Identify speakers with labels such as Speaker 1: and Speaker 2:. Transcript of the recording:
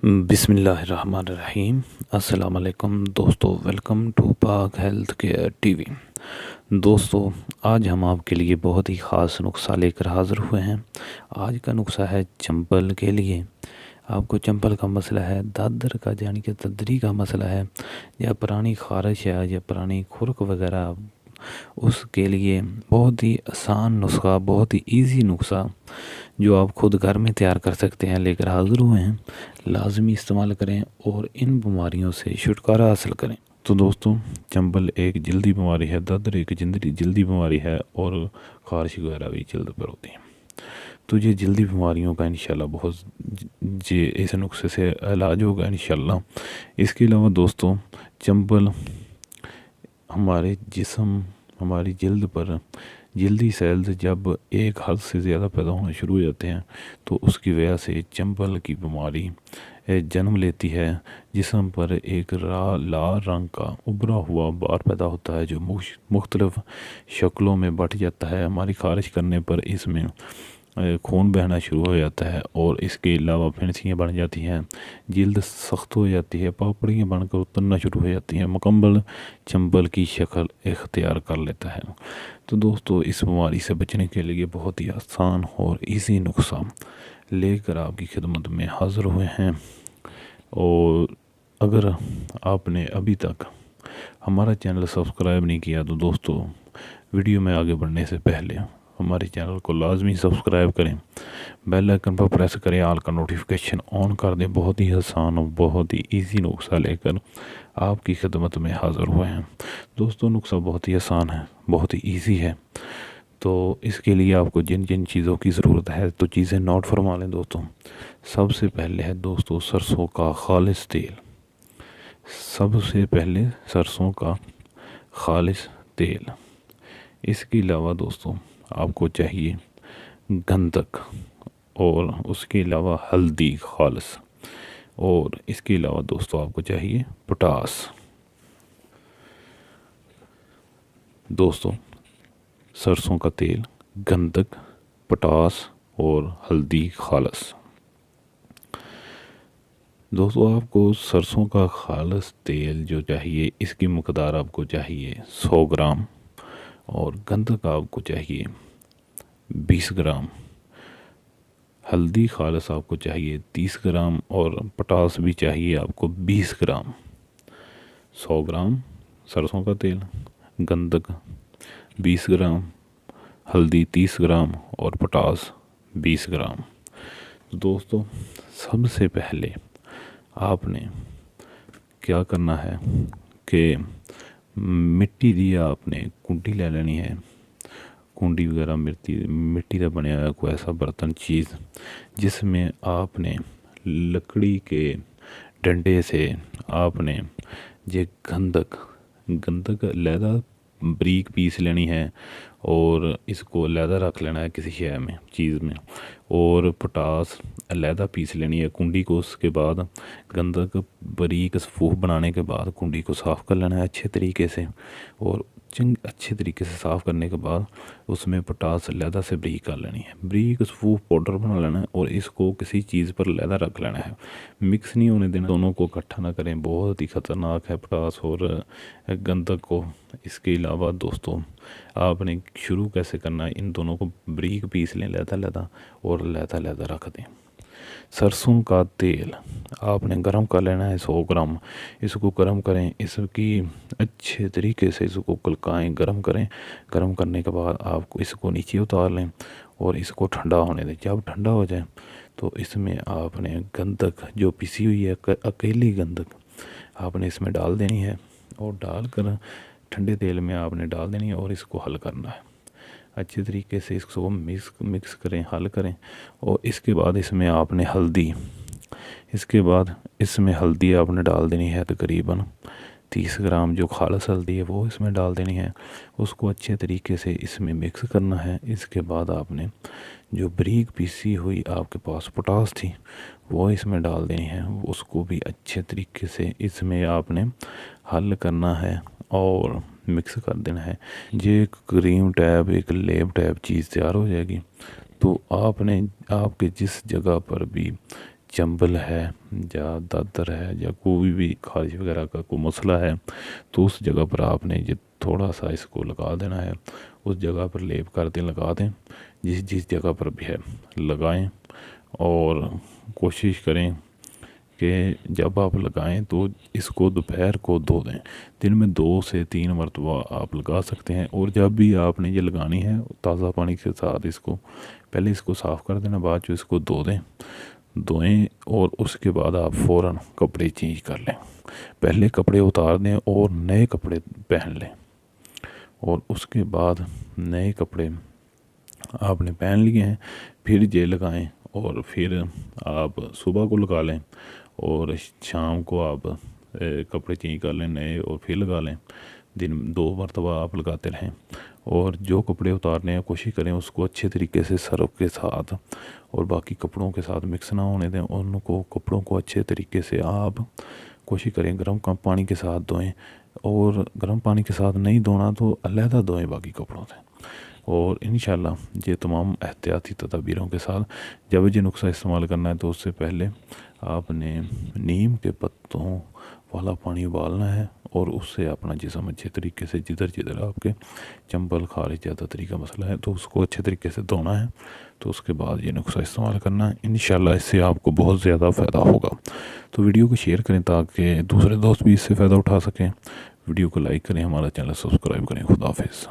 Speaker 1: بسم اللہ الرحمن الرحیم۔ السلام علیکم دوستو، ویلکم ٹو پاک ہیلتھ کیئر ٹی وی۔ دوستو، آج ہم آپ کے لیے بہت ہی خاص نسخہ لے کر حاضر ہوئے ہیں۔ آج کا نسخہ ہے چمبل کے لیے۔ آپ کو چمبل کا مسئلہ ہے، دادر کا یعنی کہ ددری کا مسئلہ ہے، یا پرانی خارش ہے یا پرانی کھرک وغیرہ، اس کے لیے بہت ہی آسان نسخہ، بہت ہی ایزی نسخہ جو آپ خود گھر میں تیار کر سکتے ہیں، لے کر حاضر ہوئے ہیں۔ لازمی استعمال کریں اور ان بیماریوں سے چھٹکارا حاصل کریں۔ تو دوستوں، چمبل ایک جلدی بیماری ہے، ددر ایک جلدی بیماری ہے، اور خارش وغیرہ بھی جلد پر ہوتی ہے۔ تو یہ جلدی بیماریوں کا انشاءاللہ بہت اس نسخے سے علاج ہوگا انشاءاللہ۔ اس کے علاوہ دوستوں، چمبل ہمارے جسم، ہماری جلد پر جلدی سیلز جب ایک حد سے زیادہ پیدا ہونا شروع ہو جاتے ہیں تو اس کی وجہ سے چمبل کی بیماری جنم لیتی ہے۔ جسم پر ایک لال رنگ کا ابھرا ہوا بار پیدا ہوتا ہے جو مختلف شکلوں میں بٹ جاتا ہے۔ ہماری خارش کرنے پر اس میں خون بہنا شروع ہو جاتا ہے، اور اس کے علاوہ پھنسیاں بن جاتی ہیں، جلد سخت ہو جاتی ہے، پاپڑیاں بن کر اترنا شروع ہو جاتی ہیں، مکمل چمبل کی شکل اختیار کر لیتا ہے۔ تو دوستو، اس بیماری سے بچنے کے لیے بہت ہی آسان اور ایزی نسخہ لے کر آپ کی خدمت میں حاضر ہوئے ہیں۔ اور اگر آپ نے ابھی تک ہمارا چینل سبسکرائب نہیں کیا تو دوستو، ویڈیو میں آگے بڑھنے سے پہلے ہمارے چینل کو لازمی سبسکرائب کریں، بیل آئکن پر پریس کریں، آل کا نوٹیفیکیشن آن کر دیں۔ بہت ہی آسان اور بہت ہی ایزی نسخہ لے کر آپ کی خدمت میں حاضر ہوئے ہیں۔ دوستو، نسخہ بہت ہی آسان ہے، بہت ہی ایزی ہے۔ تو اس کے لیے آپ کو جن جن چیزوں کی ضرورت ہے تو چیزیں نوٹ فرما لیں دوستوں۔ سب سے پہلے ہے دوستو سرسوں کا خالص تیل۔ سب سے پہلے سرسوں کا خالص تیل۔ اس کے علاوہ دوستو آپ کو چاہیے گندھک، اور اس کے علاوہ ہلدی خالص، اور اس کے علاوہ دوستو آپ کو چاہیے پوٹاس۔ دوستو، سرسوں کا تیل، گندھک، پوٹاس اور ہلدی خالص۔ دوستو، آپ کو سرسوں کا خالص تیل جو چاہیے، اس کی مقدار آپ کو چاہیے 100 گرام، اور گندھک آپ کو چاہیے 20 گرام، ہلدی خالص آپ کو چاہیے 30 گرام، اور پوٹاس بھی چاہیے آپ کو 20 گرام۔ 100 گرام سرسوں کا تیل، گندھک 20 گرام، ہلدی 30 گرام، اور پوٹاس 20 گرام۔ دوستو، سب سے پہلے آپ نے کیا کرنا ہے کہ مٹی دی آپ نے کنڈی لے لینی ہے۔ کنڈی وغیرہ مٹی کا بنیا ہوا کوئی ایسا برتن چیز جس میں آپ نے لکڑی کے ڈنڈے سے آپ نے یہ گندھک علیحدہ بریک پیس لینی ہے، اور اس کو علیحدہ رکھ لینا ہے کسی شے میں، چیز میں، اور پوٹاس علیحدہ پیس لینی ہے کنڈی کو۔ اس کے بعد گندھک بریک صفوف بنانے کے بعد کنڈی کو صاف کر لینا ہے اچھے طریقے سے، اور اچھے طریقے سے صاف کرنے کے بعد اس میں پوٹاس علیحدہ سے بریک کر لینی ہے، بریک صفوف پاؤڈر بنا لینا ہے، اور اس کو کسی چیز پر علیحدہ رکھ لینا ہے، مکس نہیں ہونے دینا، دونوں کو اکٹھا نہ کریں، بہت ہی خطرناک ہے پوٹاس اور گندھک کو۔ اس کے علاوہ دوستو، آپ نے شروع کیسے کرنا ہے، ان دونوں کو بریک پیس لیں علیحدہ، اور علیحدہ رکھ دیں۔ سرسوں کا تیل آپ نے گرم کر لینا ہے 100 گرام۔ اس کو گرم کریں، اس کی اچھے طریقے سے اس کو کلکائیں، گرم کریں۔ گرم کرنے کے بعد آپ کو اس کو نیچے اتار لیں اور اس کو ٹھنڈا ہونے دیں۔ جب ٹھنڈا ہو جائے تو اس میں آپ نے گندھک جو پیسی ہوئی ہے، اکیلی گندھک آپ نے اس میں ڈال دینی ہے، اور ڈال کر ٹھنڈے تیل میں آپ نے ڈال دینی ہے، اور اس کو حل کرنا ہے اچھے طریقے سے، اس کو مکس کریں، حل کریں۔ اور اس کے بعد اس میں آپ نے ہلدی آپ نے ڈال دینی ہے، تقریباً 30 گرام جو خالص ہلدی ہے وہ اس میں ڈال دینی ہے، اس کو اچھے طریقے سے اس میں مکس کرنا ہے۔ اس کے بعد آپ نے جو بریک پیسی ہوئی آپ کے پاس پوٹاس تھی وہ اس میں ڈال دینی ہے، اس کو بھی اچھے طریقے سے اس میں آپ نے حل کرنا ہے اور مکس کر دینا ہے۔ یہ ایک کریم ٹائپ، ایک لیپ ٹائپ چیز تیار ہو جائے گی۔ تو آپ کے جس جگہ پر بھی چمبل ہے یا دادر ہے یا کوئی بھی خارش وغیرہ کا کوئی مسئلہ ہے تو اس جگہ پر آپ نے یہ تھوڑا سا اس کو لگا دینا ہے، اس جگہ پر لیپ کر دیں، لگا دیں، جس جگہ پر بھی ہے لگائیں، اور کوشش کریں کہ جب آپ لگائیں تو اس کو دوپہر کو دھو دیں، دن میں 2 سے 3 مرتبہ آپ لگا سکتے ہیں۔ اور جب بھی آپ نے یہ لگانی ہے تازہ پانی کے ساتھ اس کو پہلے اس کو صاف کر دینا، بعد جو اس کو دھوئیں اور اس کے بعد آپ فوراً کپڑے چینج کر لیں، پہلے کپڑے اتار دیں اور نئے کپڑے پہن لیں، اور اس کے بعد نئے کپڑے آپ نے پہن لیے ہیں پھر یہ لگائیں، اور پھر آپ صبح کو لگا لیں اور شام کو آپ کپڑے چینج کر لیں نئے اور پھر لگا لیں، دن 2 مرتبہ آپ لگاتے رہیں۔ اور جو کپڑے اتارنے ہیں کوشش کریں اس کو اچھے طریقے سے سرف کے ساتھ اور باقی کپڑوں کے ساتھ مکس نہ ہونے دیں، ان کو کپڑوں کو اچھے طریقے سے آپ کوشش کریں گرم پانی کے ساتھ دھوئیں، اور گرم پانی کے ساتھ نہیں دھونا تو علیحدہ دھوئیں باقی کپڑوں سے۔ اور انشاءاللہ یہ تمام احتیاطی تدابیروں کے ساتھ جب یہ نسخہ استعمال کرنا ہے تو اس سے پہلے آپ نے نیم کے پتوں والا پانی ابالنا ہے، اور اس سے اپنا جسم اچھے طریقے سے جدھر آپ کے چمبل خارش زیادہ طریقہ مسئلہ ہے تو اس کو اچھے طریقے سے دھونا ہے، تو اس کے بعد یہ نسخہ استعمال کرنا ہے۔ انشاءاللہ اس سے آپ کو بہت زیادہ فائدہ ہوگا۔ تو ویڈیو کو شیئر کریں تاکہ دوسرے دوست بھی اس سے فائدہ اٹھا سکیں، ویڈیو کو لائک کریں، ہمارا چینل سبسکرائب کریں۔ خدا حافظ۔